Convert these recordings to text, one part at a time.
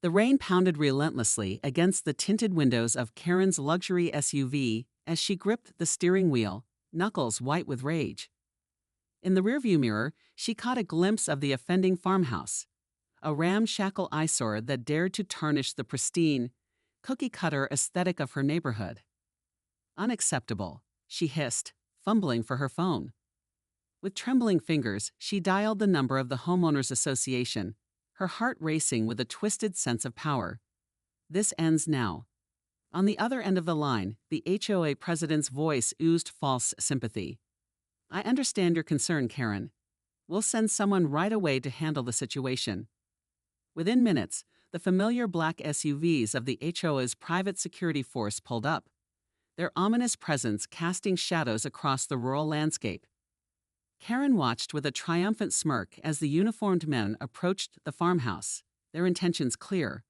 The rain pounded relentlessly against the tinted windows of Karen's luxury SUV as she gripped the steering wheel, knuckles white with rage. In the rearview mirror, she caught a glimpse of the offending farmhouse, a ramshackle eyesore that dared to tarnish the pristine, cookie-cutter aesthetic of her neighborhood. Unacceptable, she hissed, fumbling for her phone. With trembling fingers, she dialed the number of the Homeowners Association, her heart racing with a twisted sense of power. This ends now. On the other end of the line, the HOA president's voice oozed false sympathy. I understand your concern, Karen. We'll send someone right away to handle the situation. Within minutes, the familiar black SUVs of the HOA's private security force pulled up, their ominous presence casting shadows across the rural landscape. Karen watched with a triumphant smirk as the uniformed men approached the farmhouse, their intentions clear.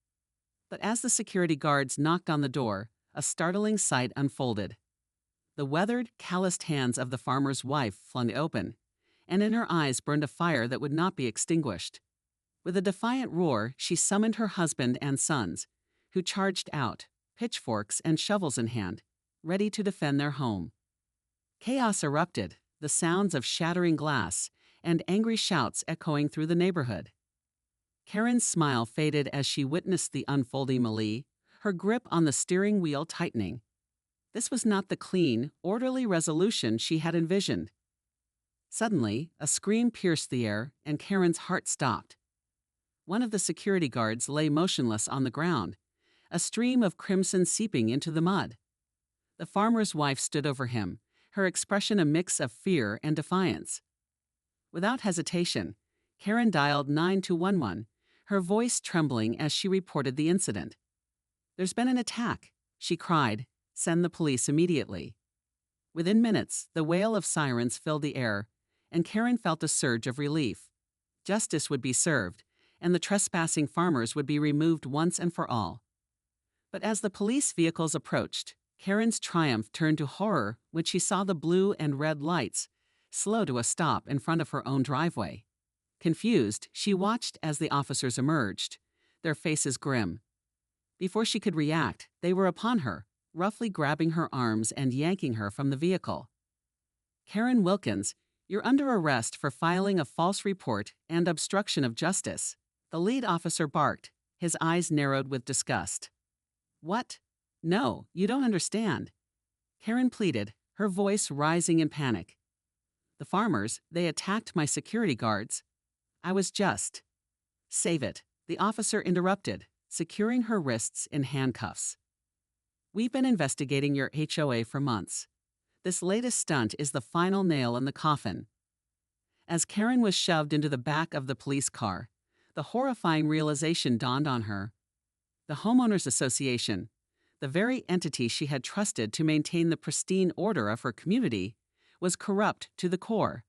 But as the security guards knocked on the door, a startling sight unfolded. The weathered, calloused hands of the farmer's wife flung open, and in her eyes burned a fire that would not be extinguished. With a defiant roar, she summoned her husband and sons, who charged out, pitchforks and shovels in hand, ready to defend their home. Chaos erupted, the sounds of shattering glass and angry shouts echoing through the neighborhood. Karen's smile faded as she witnessed the unfolding melee, her grip on the steering wheel tightening. This was not the clean, orderly resolution she had envisioned. Suddenly, a scream pierced the air, and Karen's heart stopped. One of the security guards lay motionless on the ground, a stream of crimson seeping into the mud. The farmer's wife stood over him, her expression a mix of fear and defiance. Without hesitation, Karen dialed 911, her voice trembling as she reported the incident. "There's been an attack," she cried. "Send the police immediately." Within minutes, the wail of sirens filled the air, and Karen felt a surge of relief. Justice would be served, and the trespassing farmers would be removed once and for all. But as the police vehicles approached, Karen's triumph turned to horror when she saw the blue and red lights slow to a stop in front of her own driveway. Confused, she watched as the officers emerged, their faces grim. Before she could react, they were upon her, roughly grabbing her arms and yanking her from the vehicle. "Karen Wilkins, you're under arrest for filing a false report and obstruction of justice," the lead officer barked, his eyes narrowed with disgust. "What? No, you don't understand," Karen pleaded, her voice rising in panic. "The farmers, they attacked my security guards. I was just—" "Save it," the officer interrupted, securing her wrists in handcuffs. "We've been investigating your HOA for months. This latest stunt is the final nail in the coffin." As Karen was shoved into the back of the police car, the horrifying realization dawned on her. The Homeowners Association, the very entity she had trusted to maintain the pristine order of her community, was corrupt to the core.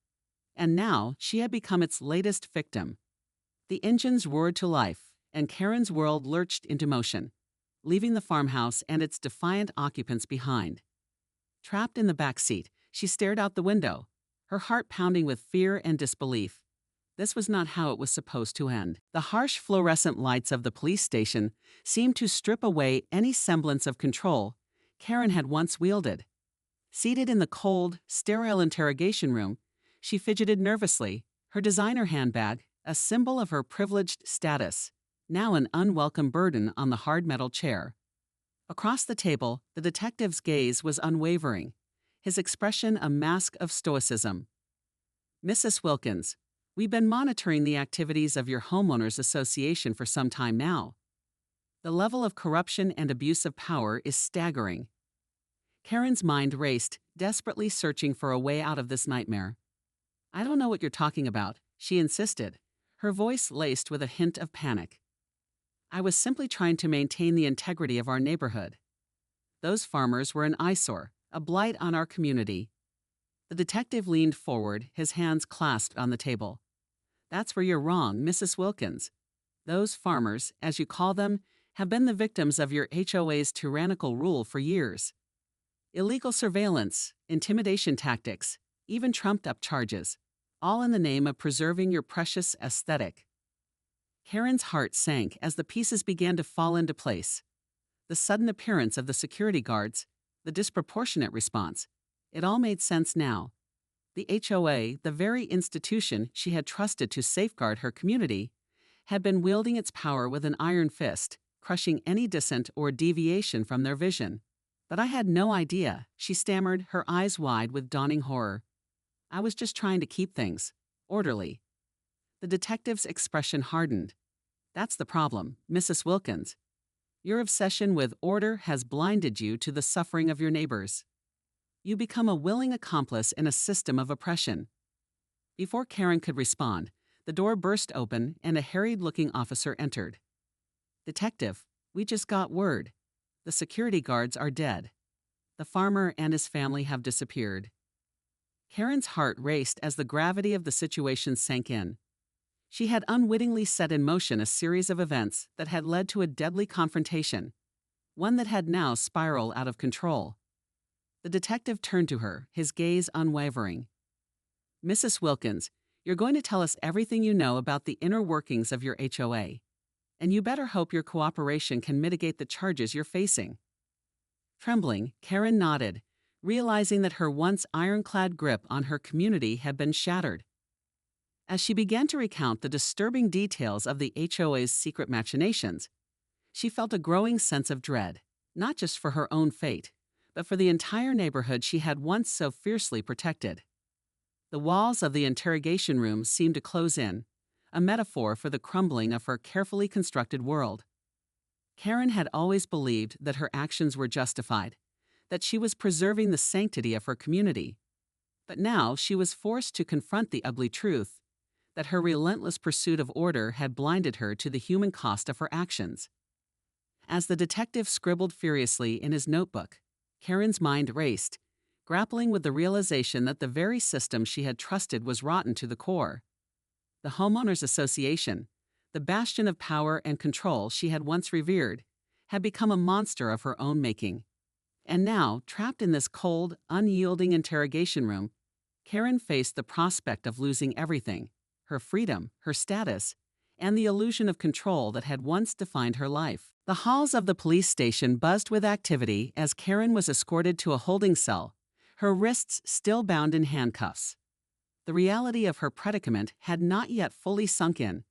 And now she had become its latest victim. The engines roared to life, and Karen's world lurched into motion, leaving the farmhouse and its defiant occupants behind. Trapped in the back seat, she stared out the window, her heart pounding with fear and disbelief. This was not how it was supposed to end. The harsh fluorescent lights of the police station seemed to strip away any semblance of control Karen had once wielded. Seated in the cold, sterile interrogation room, she fidgeted nervously, her designer handbag, a symbol of her privileged status, now an unwelcome burden on the hard metal chair. Across the table, the detective's gaze was unwavering, his expression a mask of stoicism. "Mrs. Wilkins, we've been monitoring the activities of your Homeowners Association for some time now. The level of corruption and abuse of power is staggering." Karen's mind raced, desperately searching for a way out of this nightmare. "I don't know what you're talking about," she insisted, her voice laced with a hint of panic. "I was simply trying to maintain the integrity of our neighborhood. Those farmers were an eyesore, a blight on our community." The detective leaned forward, his hands clasped on the table. "That's where you're wrong, Mrs. Wilkins. Those farmers, as you call them, have been the victims of your HOA's tyrannical rule for years. Illegal surveillance, intimidation tactics, even trumped-up charges, all in the name of preserving your precious aesthetic." Karen's heart sank as the pieces began to fall into place. The sudden appearance of the security guards, the disproportionate response. It all made sense now. The HOA, the very institution she had trusted to safeguard her community, had been wielding its power with an iron fist, crushing any dissent or deviation from their vision. But I had no idea, she stammered, her eyes wide with dawning horror. I was just trying to keep things orderly. The detective's expression hardened. That's the problem, Mrs. Wilkins. Your obsession with order has blinded you to the suffering of your neighbors. You become a willing accomplice in a system of oppression. Before Karen could respond, the door burst open and a harried-looking officer entered. Detective, we just got word. The security guards are dead. The farmer and his family have disappeared. Karen's heart raced as the gravity of the situation sank in. She had unwittingly set in motion a series of events that had led to a deadly confrontation, one that had now spiraled out of control. The detective turned to her, his gaze unwavering. Mrs. Wilkins, you're going to tell us everything you know about the inner workings of your HOA. And you better hope your cooperation can mitigate the charges you're facing. Trembling, Karen nodded, realizing that her once ironclad grip on her community had been shattered. As she began to recount the disturbing details of the HOA's secret machinations, she felt a growing sense of dread, not just for her own fate, but for the entire neighborhood she had once so fiercely protected. The walls of the interrogation room seemed to close in, a metaphor for the crumbling of her carefully constructed world. Karen had always believed that her actions were justified, that she was preserving the sanctity of her community. But now she was forced to confront the ugly truth that her relentless pursuit of order had blinded her to the human cost of her actions. As the detective scribbled furiously in his notebook, Karen's mind raced, grappling with the realization that the very system she had trusted was rotten to the core. The Homeowners Association, the bastion of power and control she had once revered, had become a monster of her own making. And now, trapped in this cold, unyielding interrogation room, Karen faced the prospect of losing everything: her freedom, her status, and the illusion of control that had once defined her life. The halls of the police station buzzed with activity as Karen was escorted to a holding cell, her wrists still bound in handcuffs. The reality of her predicament had not yet fully sunk in,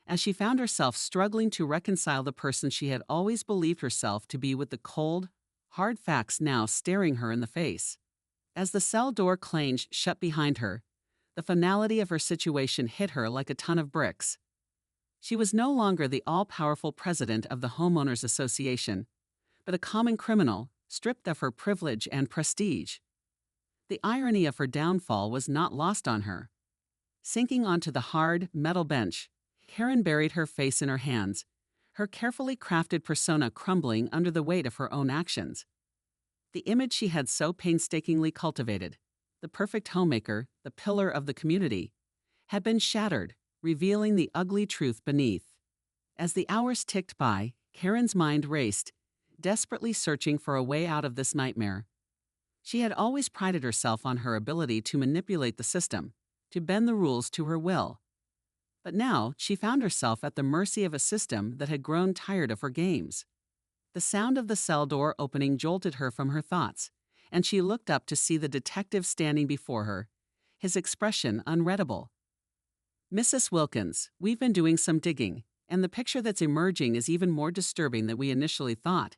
as she found herself struggling to reconcile the person she had always believed herself to be with the cold, hard facts now staring her in the face. As the cell door clanged shut behind her, the finality of her situation hit her like a ton of bricks. She was no longer the all-powerful president of the Homeowners Association, but a common criminal stripped of her privilege and prestige. The irony of her downfall was not lost on her. Sinking onto the hard, metal bench, Karen buried her face in her hands, her carefully crafted persona crumbling under the weight of her own actions. The image she had so painstakingly cultivated, the perfect homemaker, the pillar of the community, had been shattered, revealing the ugly truth beneath. As the hours ticked by, Karen's mind raced, desperately searching for a way out of this nightmare. She had always prided herself on her ability to manipulate the system, to bend the rules to her will. But now she found herself at the mercy of a system that had grown tired of her games. The sound of the cell door opening jolted her from her thoughts, and she looked up to see the detective standing before her, his expression unreadable. Mrs. Wilkins, we've been doing some digging, and the picture that's emerging is even more disturbing than we initially thought,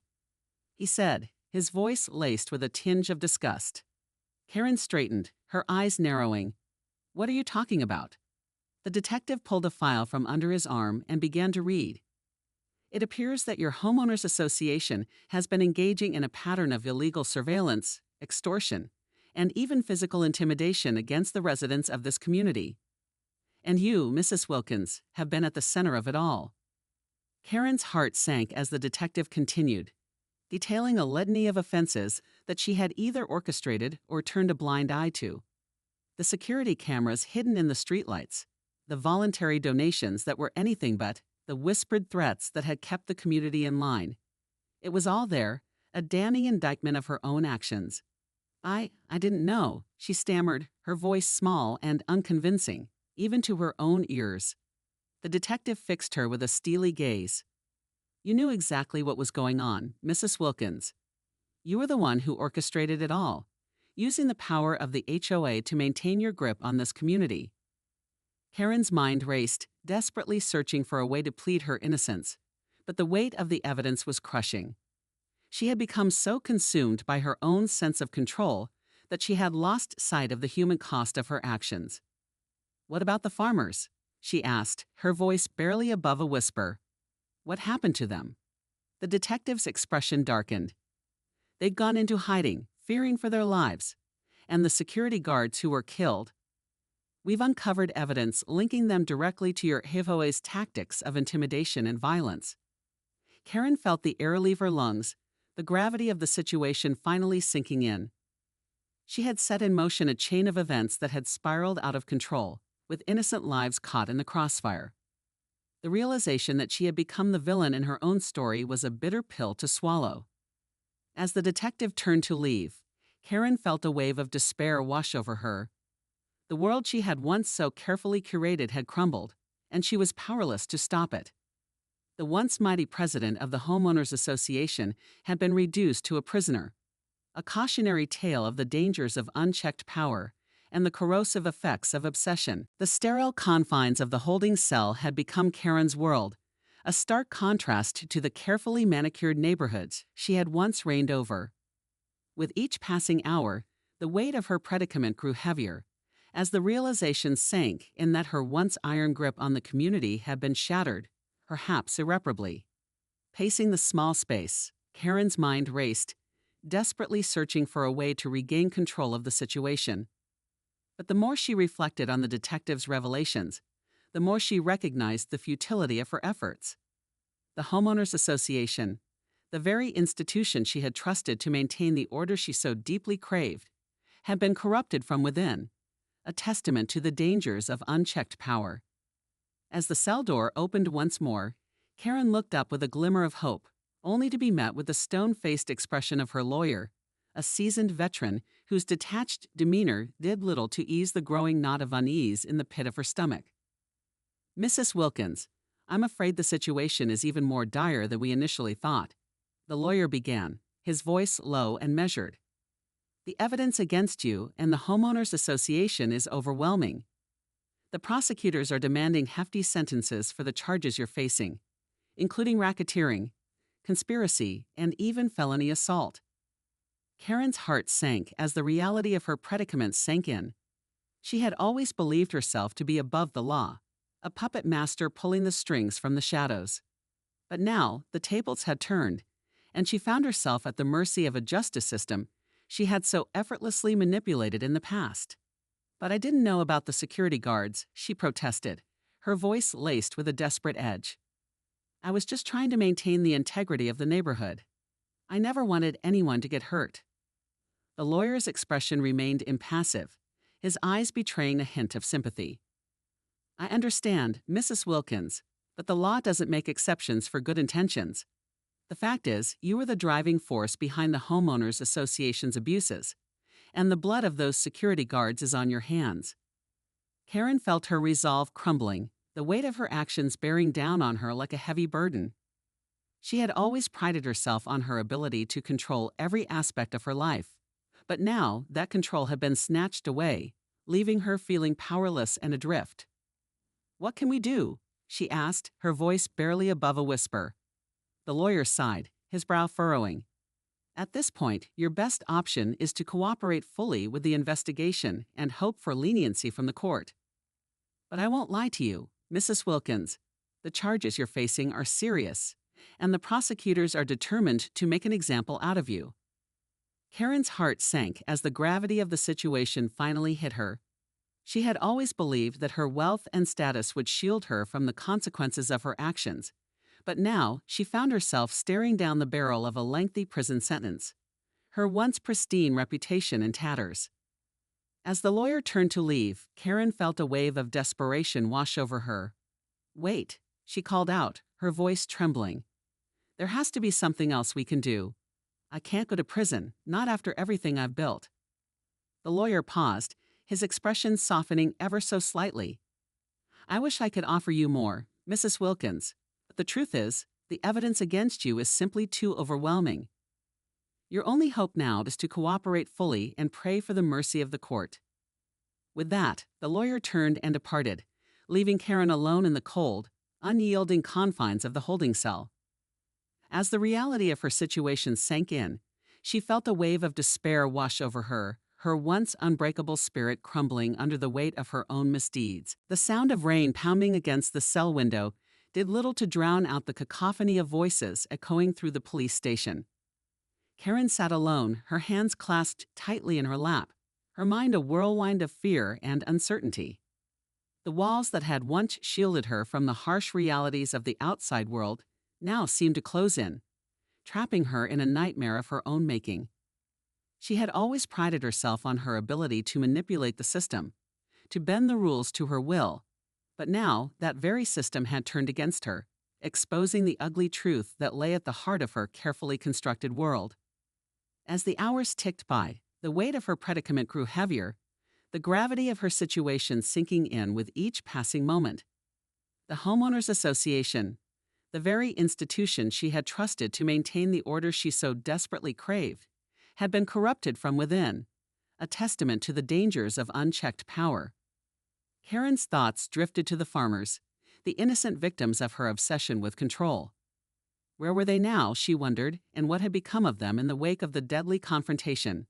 he said, his voice laced with a tinge of disgust. Karen straightened, her eyes narrowing. What are you talking about? The detective pulled a file from under his arm and began to read. It appears that your Homeowners Association has been engaging in a pattern of illegal surveillance, extortion, and even physical intimidation against the residents of this community. And you, Mrs. Wilkins, have been at the center of it all. Karen's heart sank as the detective continued, detailing a litany of offenses that she had either orchestrated or turned a blind eye to. The security cameras hidden in the streetlights, the voluntary donations that were anything but, the whispered threats that had kept the community in line. It was all there, a damning indictment of her own actions. I didn't know, she stammered, her voice small and unconvincing, even to her own ears. The detective fixed her with a steely gaze. "You knew exactly what was going on, Mrs. Wilkins. You were the one who orchestrated it all, using the power of the HOA to maintain your grip on this community." Karen's mind raced, desperately searching for a way to plead her innocence, but the weight of the evidence was crushing. She had become so consumed by her own sense of control that she had lost sight of the human cost of her actions. "What about the farmers?" she asked, her voice barely above a whisper. "What happened to them?" The detective's expression darkened. "They'd gone into hiding, fearing for their lives. And the security guards who were killed. We've uncovered evidence linking them directly to your HOA's tactics of intimidation and violence." Karen felt the air leave her lungs, the gravity of the situation finally sinking in. She had set in motion a chain of events that had spiraled out of control, with innocent lives caught in the crossfire. The realization that she had become the villain in her own story was a bitter pill to swallow. As the detective turned to leave, Karen felt a wave of despair wash over her. The world she had once so carefully curated had crumbled, and she was powerless to stop it. The once mighty president of the Homeowners Association had been reduced to a prisoner, a cautionary tale of the dangers of unchecked power and the corrosive effects of obsession. The sterile confines of the holding cell had become Karen's world, a stark contrast to the carefully manicured neighborhoods she had once reigned over. With each passing hour, the weight of her predicament grew heavier, as the realization sank in that her once iron grip on the community had been shattered, perhaps irreparably. Pacing the small space, Karen's mind raced, desperately searching for a way to regain control of the situation. But the more she reflected on the detective's revelations, the more she recognized the futility of her efforts. The Homeowners Association, the very institution she had trusted to maintain the order she so deeply craved, had been corrupted from within, a testament to the dangers of unchecked power. As the cell door opened once more, Karen looked up with a glimmer of hope, only to be met with the stone-faced expression of her lawyer, a seasoned veteran whose detached demeanor did little to ease the growing knot of unease in the pit of her stomach. "Mrs. Wilkins, I'm afraid the situation is even more dire than we initially thought," the lawyer began, his voice low and measured. "The evidence against you and the Homeowners Association is overwhelming. The prosecutors are demanding hefty sentences for the charges you're facing, including racketeering, conspiracy, and even felony assault." Karen's heart sank as the reality of her predicament sank in. She had always believed herself to be above the law, a puppet master pulling the strings from the shadows. But now the tables had turned, and she found herself at the mercy of a justice system she had so effortlessly manipulated in the past. "But I didn't know about the security guards," she protested, her voice laced with a desperate edge. "I was just trying to maintain the integrity of the neighborhood. I never wanted anyone to get hurt." The lawyer's expression remained impassive, his eyes betraying a hint of sympathy. "I understand, Mrs. Wilkins, but the law doesn't make exceptions for good intentions. The fact is, you were the driving force behind the Homeowners Association's abuses, and the blood of those security guards is on your hands." Karen felt her resolve crumbling, the weight of her actions bearing down on her like a heavy burden. She had always prided herself on her ability to control every aspect of her life, but now that control had been snatched away, leaving her feeling powerless and adrift. "What can we do?" she asked, her voice barely above a whisper. The lawyer sighed, his brow furrowing. "At this point, your best option is to cooperate fully with the investigation and hope for leniency from the court. But I won't lie to you, Mrs. Wilkins. The charges you're facing are serious, and the prosecutors are determined to make an example out of you." Karen's heart sank as the gravity of the situation finally hit her. She had always believed that her wealth and status would shield her from the consequences of her actions, but now she found herself staring down the barrel of a lengthy prison sentence, her once pristine reputation in tatters. As the lawyer turned to leave, Karen felt a wave of desperation wash over her. "Wait," she called out, her voice trembling. "There has to be something else we can do. I can't go to prison, not after everything I've built." The lawyer paused, his expression softening ever so slightly. "I wish I could offer you more, Mrs. Wilkins, the truth is, the evidence against you is simply too overwhelming. Your only hope now is to cooperate fully and pray for the mercy of the court." With that, the lawyer turned and departed, leaving Karen alone in the cold, unyielding confines of the holding cell. As the reality of her situation sank in, she felt a wave of despair wash over her, her once unbreakable spirit crumbling under the weight of her own misdeeds. The sound of rain pounding against the cell window did little to drown out the cacophony of voices echoing through the police station. Karen sat alone, her hands clasped tightly in her lap, her mind a whirlwind of fear and uncertainty. The walls that had once shielded her from the harsh realities of the outside world now seemed to close in, trapping her in a nightmare of her own making. She had always prided herself on her ability to manipulate the system, to bend the rules to her will, but now that very system had turned against her, exposing the ugly truth that lay at the heart of her carefully constructed world. As the hours ticked by, the weight of her predicament grew heavier, the gravity of her situation sinking in with each passing moment. The Homeowners Association, the very institution she had trusted to maintain the order she so desperately craved, had been corrupted from within, a testament to the dangers of unchecked power. Karen's thoughts drifted to the farmers, the innocent victims of her obsession with control. Where were they now, she wondered, and what had become of them in the wake of the deadly confrontation?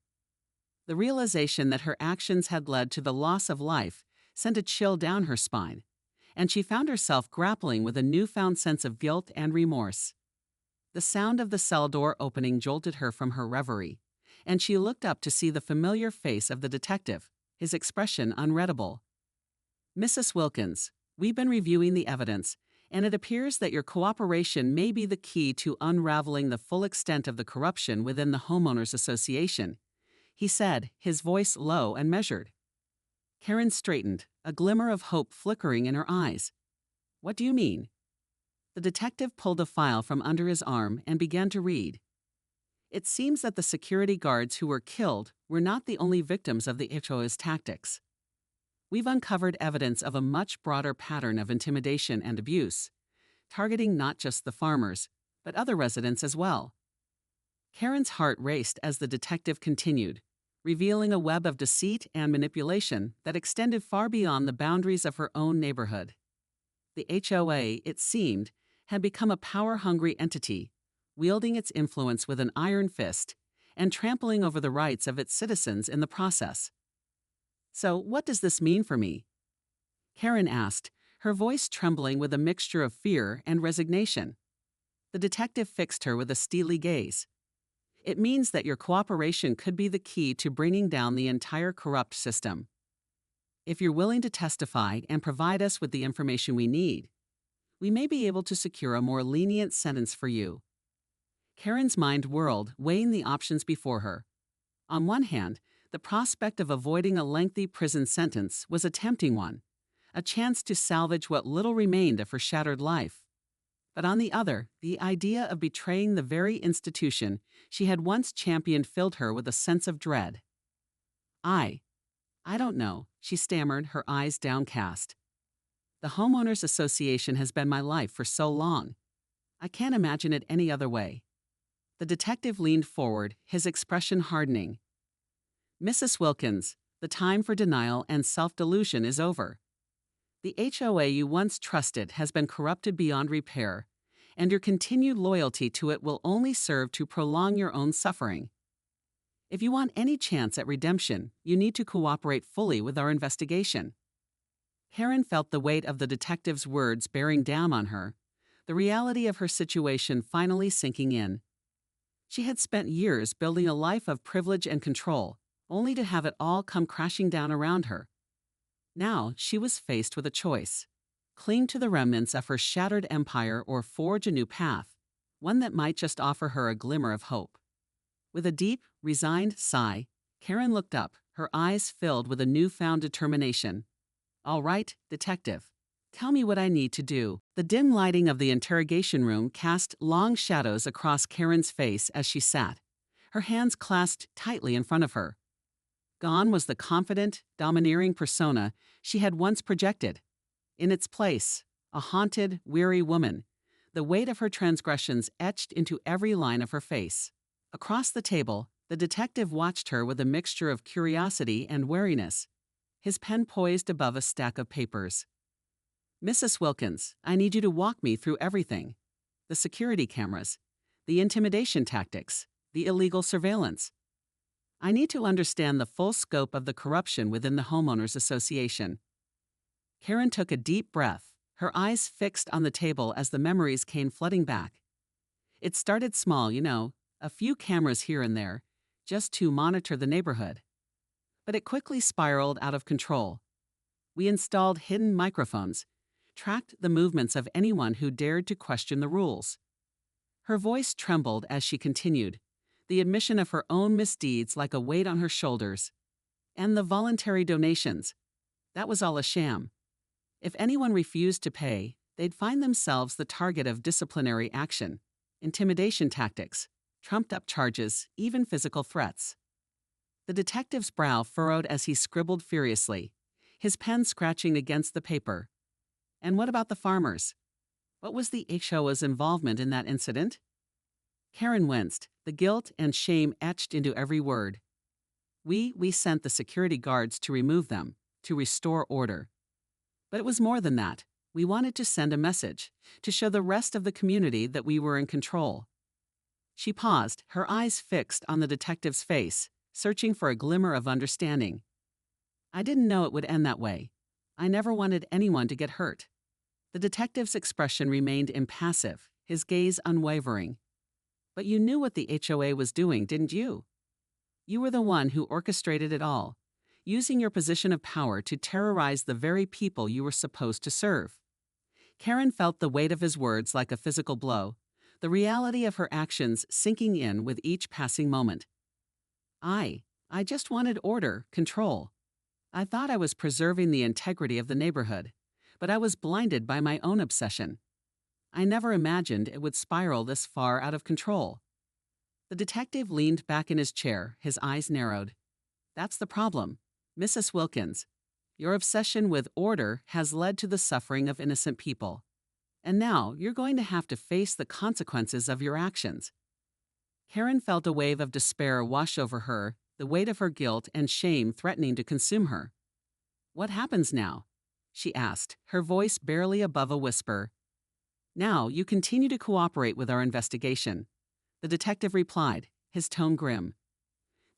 The realization that her actions had led to the loss of life sent a chill down her spine, and she found herself grappling with a newfound sense of guilt and remorse. The sound of the cell door opening jolted her from her reverie, and she looked up to see the familiar face of the detective, his expression unreadable. "Mrs. Wilkins, we've been reviewing the evidence, and it appears that your cooperation may be the key to unraveling the full extent of the corruption within the Homeowners Association," he said, his voice low and measured. Karen straightened, a glimmer of hope flickering in her eyes. "What do you mean?" The detective pulled a file from under his arm and began to read. "It seems that the security guards who were killed were not the only victims of the accuses tactics. We've uncovered evidence of a much broader pattern of intimidation and abuse, targeting not just the farmers, but other residents as well." Karen's heart raced as the detective continued, revealing a web of deceit and manipulation that extended far beyond the boundaries of her own neighborhood. The HOA, it seemed, had become a power-hungry entity, wielding its influence with an iron fist and trampling over the rights of its citizens in the process. "So what does this mean for me?" Karen asked, her voice trembling with a mixture of fear and resignation. The detective fixed her with a steely gaze. "It means that your cooperation could be the key to bringing down the entire corrupt system. If you're willing to testify and provide us with the information we need, we may be able to secure a more lenient sentence for you." Karen's mind whirled, weighing the options before her. On one hand, the prospect of avoiding a lengthy prison sentence was a tempting one, a chance to salvage what little remained of her shattered life. But on the other, the idea of betraying the very institution she had once championed filled her with a sense of dread. I don't know," she stammered, her eyes downcast. "The Homeowners Association has been my life for so long. I can't imagine it any other way." The detective leaned forward, his expression hardening. "Mrs. Wilkins, the time for denial and self-delusion is over. The HOA you once trusted has been corrupted beyond repair, and your continued loyalty to it will only serve to prolong your own suffering. If you want any chance at redemption, you need to cooperate fully with our investigation." Karen felt the weight of the detective's words bearing down on her, the reality of her situation finally sinking in. She had spent years building a life of privilege and control, only to have it all come crashing down around her. Now she was faced with a choice: cling to the remnants of her shattered empire or forge a new path, one that might just offer her a glimmer of hope. With a deep, resigned sigh, Karen looked up, her eyes filled with a newfound determination. "All right, detective. Tell me what I need to do." The dim lighting of the interrogation room cast long shadows across Karen's face as she sat, her hands clasped tightly in front of her. Gone was the confident, domineering persona she had once projected. In its place, a haunted, weary woman, the weight of her transgressions etched into every line of her face. Across the table, the detective watched her with a mixture of curiosity and wariness, his pen poised above a stack of papers. "Mrs. Wilkins, I need you to walk me through everything. The security cameras, the intimidation tactics, the illegal surveillance. I need to understand the full scope of the corruption within the Homeowners Association." Karen took a deep breath, her eyes fixed on the table as the memories came flooding back. It started small, a few cameras here and there, just to monitor the neighborhood. But it quickly spiraled out of control. We installed hidden microphones, tracked the movements of anyone who dared to question the rules. Her voice trembled as she continued, the admission of her own misdeeds like a weight on her shoulders. And the voluntary donations. That was all a sham. If anyone refused to pay, they'd find themselves the target of disciplinary action, intimidation tactics, trumped-up charges, even physical threats. The detective's brow furrowed as he scribbled furiously, his pen scratching against the paper. And what about the farmers? What was the HOA's involvement in that incident? Karen winced, the guilt and shame etched into every word. We sent the security guards to remove them, to restore order. But it was more than that. We wanted to send a message, to show the rest of the community that we were in control. She paused, her eyes fixed on the detective's face, searching for a glimmer of understanding. "I didn't know it would end that way. I never wanted anyone to get hurt." The detective's expression remained impassive, his gaze unwavering. "But you knew what the HOA was doing, didn't you? You were the one who orchestrated it all, using your position of power to terrorize the very people you were supposed to serve." Karen felt the weight of his words like a physical blow, the reality of her actions sinking in with each passing moment. I just wanted order, control. I thought I was preserving the integrity of the neighborhood, but I was blinded by my own obsession. I never imagined it would spiral this far out of control." The detective leaned back in his chair, his eyes narrowed. "That's the problem, Mrs. Wilkins. Your obsession with order has led to the suffering of innocent people. And now you're going to have to face the consequences of your actions." Karen felt a wave of despair wash over her, the weight of her guilt and shame threatening to consume her. "What happens now?" she asked, her voice barely above a whisper. "Now you continue to cooperate with our investigation," the detective replied, his tone grim.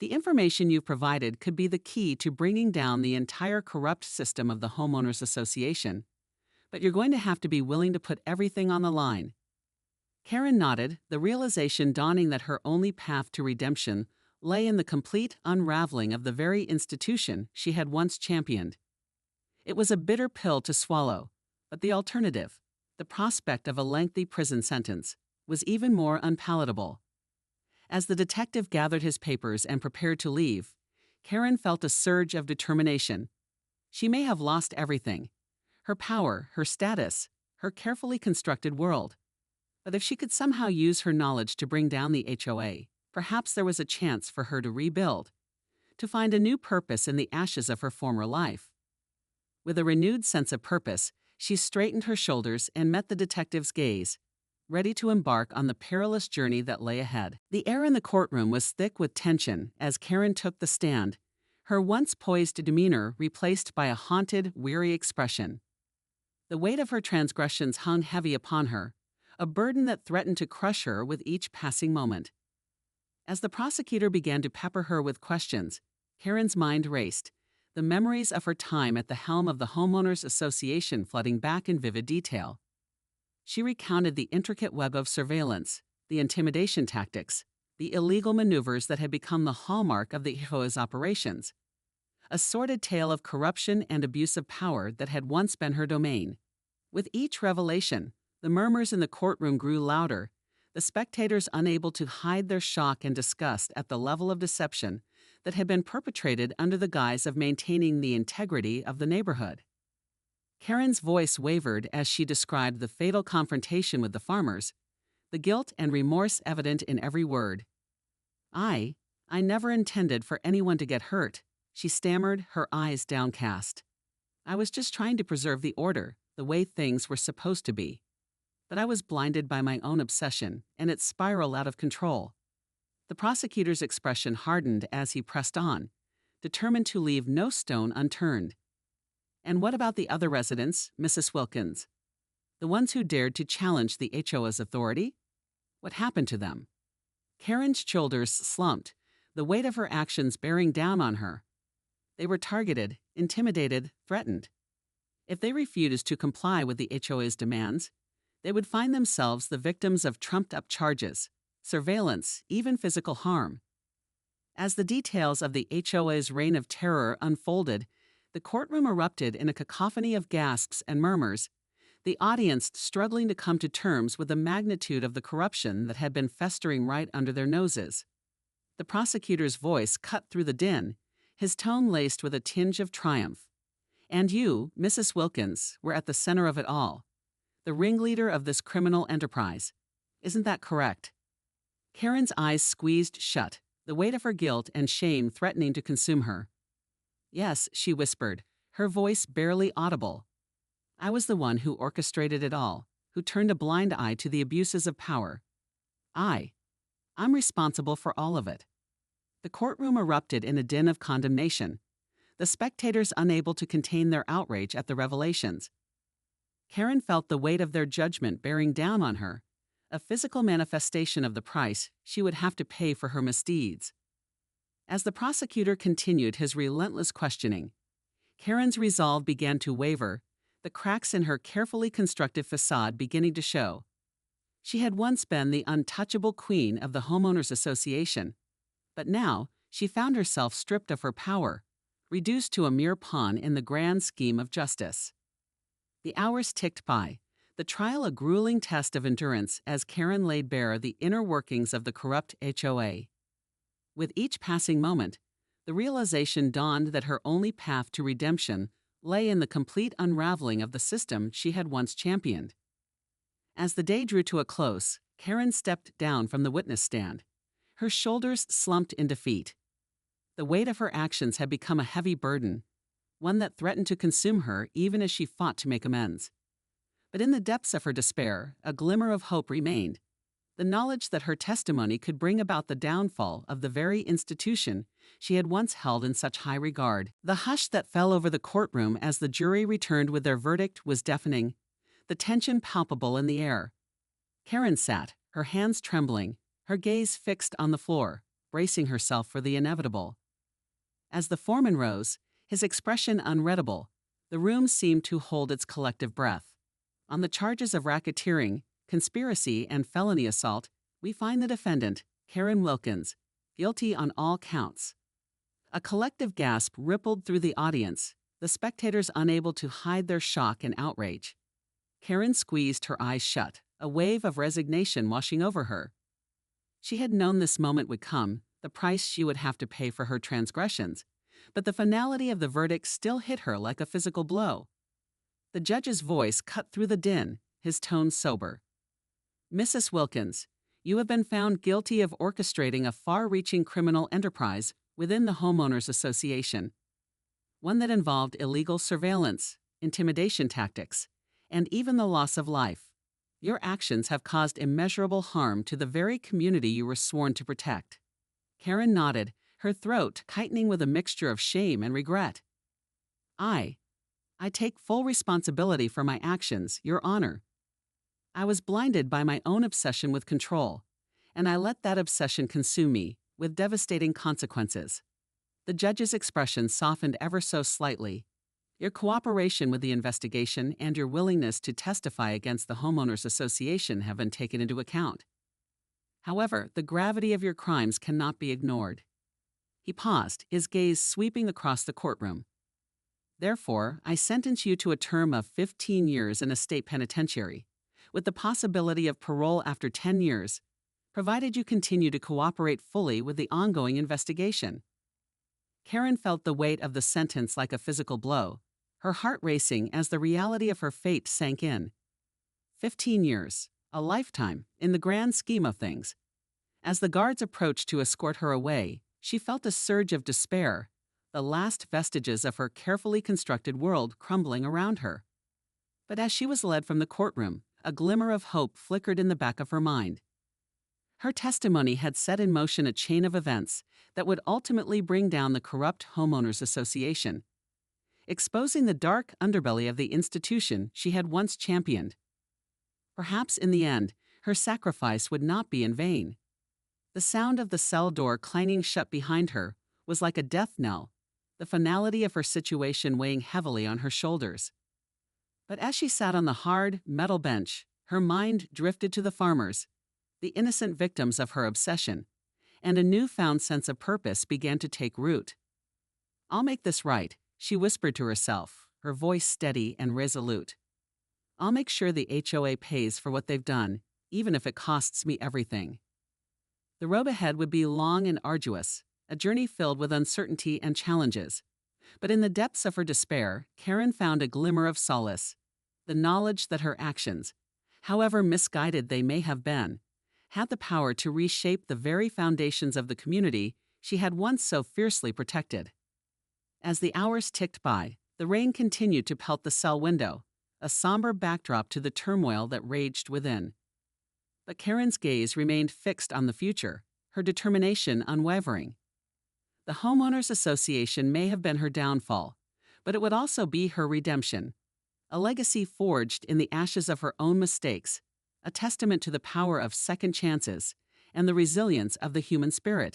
"The information you've provided could be the key to bringing down the entire corrupt system of the Homeowners Association, but you're going to have to be willing to put everything on the line." Karen nodded, the realization dawning that her only path to redemption lay in the complete unraveling of the very institution she had once championed. It was a bitter pill to swallow, but the alternative, the prospect of a lengthy prison sentence, was even more unpalatable. As the detective gathered his papers and prepared to leave, Karen felt a surge of determination. She may have lost everything, her power, her status, her carefully constructed world. But if she could somehow use her knowledge to bring down the HOA, perhaps there was a chance for her to rebuild, to find a new purpose in the ashes of her former life. With a renewed sense of purpose, she straightened her shoulders and met the detective's gaze, ready to embark on the perilous journey that lay ahead. The air in the courtroom was thick with tension as Karen took the stand, her once poised demeanor replaced by a haunted, weary expression. The weight of her transgressions hung heavy upon her, a burden that threatened to crush her with each passing moment. As the prosecutor began to pepper her with questions, Karen's mind raced, the memories of her time at the helm of the Homeowners Association flooding back in vivid detail. She recounted the intricate web of surveillance, the intimidation tactics, the illegal maneuvers that had become the hallmark of the HOA's operations. A sordid tale of corruption and abuse of power that had once been her domain. With each revelation, the murmurs in the courtroom grew louder, the spectators unable to hide their shock and disgust at the level of deception that had been perpetrated under the guise of maintaining the integrity of the neighborhood. Karen's voice wavered as she described the fatal confrontation with the farmers, the guilt and remorse evident in every word. I never intended for anyone to get hurt," she stammered, her eyes downcast. "I was just trying to preserve the order, the way things were supposed to be. But I was blinded by my own obsession, and it spiraled out of control. The prosecutor's expression hardened as he pressed on, determined to leave no stone unturned. And what about the other residents, Mrs. Wilkins? The ones who dared to challenge the HOA's authority? What happened to them? Karen's shoulders slumped, the weight of her actions bearing down on her. They were targeted, intimidated, threatened. If they refused to comply with the HOA's demands, they would find themselves the victims of trumped-up charges, surveillance, even physical harm. As the details of the HOA's reign of terror unfolded, the courtroom erupted in a cacophony of gasps and murmurs, the audience struggling to come to terms with the magnitude of the corruption that had been festering right under their noses. The prosecutor's voice cut through the din, his tone laced with a tinge of triumph. And you, Mrs. Wilkins, were at the center of it all, the ringleader of this criminal enterprise. Isn't that correct? Karen's eyes squeezed shut, the weight of her guilt and shame threatening to consume her. Yes, she whispered, her voice barely audible. I was the one who orchestrated it all, who turned a blind eye to the abuses of power. I'm responsible for all of it. The courtroom erupted in a din of condemnation, the spectators unable to contain their outrage at the revelations. Karen felt the weight of their judgment bearing down on her, a physical manifestation of the price she would have to pay for her misdeeds. As the prosecutor continued his relentless questioning, Karen's resolve began to waver, the cracks in her carefully constructed facade beginning to show. She had once been the untouchable queen of the Homeowners Association, but now she found herself stripped of her power, reduced to a mere pawn in the grand scheme of justice. The hours ticked by, the trial a grueling test of endurance as Karen laid bare the inner workings of the corrupt HOA. With each passing moment, the realization dawned that her only path to redemption lay in the complete unraveling of the system she had once championed. As the day drew to a close, Karen stepped down from the witness stand. Her shoulders slumped in defeat. The weight of her actions had become a heavy burden, one that threatened to consume her even as she fought to make amends. But in the depths of her despair, a glimmer of hope remained, the knowledge that her testimony could bring about the downfall of the very institution she had once held in such high regard. The hush that fell over the courtroom as the jury returned with their verdict was deafening, the tension palpable in the air. Karen sat, her hands trembling, her gaze fixed on the floor, bracing herself for the inevitable. As the foreman rose, his expression unreadable, the room seemed to hold its collective breath. On the charges of racketeering, conspiracy, and felony assault, we find the defendant, Karen Wilkins, guilty on all counts. A collective gasp rippled through the audience, the spectators unable to hide their shock and outrage. Karen squeezed her eyes shut, a wave of resignation washing over her. She had known this moment would come, the price she would have to pay for her transgressions, but the finality of the verdict still hit her like a physical blow. The judge's voice cut through the din, his tone sober. Mrs. Wilkins, you have been found guilty of orchestrating a far-reaching criminal enterprise within the Homeowners Association, one that involved illegal surveillance, intimidation tactics, and even the loss of life. Your actions have caused immeasurable harm to the very community you were sworn to protect. Karen nodded, her throat tightening with a mixture of shame and regret. I take full responsibility for my actions, Your Honor. I was blinded by my own obsession with control, and I let that obsession consume me, with devastating consequences. The judge's expression softened ever so slightly. Your cooperation with the investigation and your willingness to testify against the Homeowners Association have been taken into account. However, the gravity of your crimes cannot be ignored. He paused, his gaze sweeping across the courtroom. Therefore, I sentence you to a term of 15 years in a state penitentiary, with the possibility of parole after 10 years, provided you continue to cooperate fully with the ongoing investigation. Karen felt the weight of the sentence like a physical blow, her heart racing as the reality of her fate sank in. 15 years, a lifetime, in the grand scheme of things. As the guards approached to escort her away, she felt a surge of despair, the last vestiges of her carefully constructed world crumbling around her. But as she was led from the courtroom, a glimmer of hope flickered in the back of her mind. Her testimony had set in motion a chain of events that would ultimately bring down the corrupt Homeowners Association, exposing the dark underbelly of the institution she had once championed. Perhaps in the end, her sacrifice would not be in vain. The sound of the cell door clanging shut behind her was like a death knell, the finality of her situation weighing heavily on her shoulders. But as she sat on the hard, metal bench, her mind drifted to the farmers, the innocent victims of her obsession, and a newfound sense of purpose began to take root. "I'll make this right," she whispered to herself, her voice steady and resolute. "I'll make sure the HOA pays for what they've done, even if it costs me everything." The road ahead would be long and arduous, a journey filled with uncertainty and challenges. But in the depths of her despair, Karen found a glimmer of solace, the knowledge that her actions, however misguided they may have been, had the power to reshape the very foundations of the community she had once so fiercely protected. As the hours ticked by, the rain continued to pelt the cell window, a somber backdrop to the turmoil that raged within. But Karen's gaze remained fixed on the future, her determination unwavering. The Homeowners Association may have been her downfall, but it would also be her redemption, a legacy forged in the ashes of her own mistakes, a testament to the power of second chances and the resilience of the human spirit.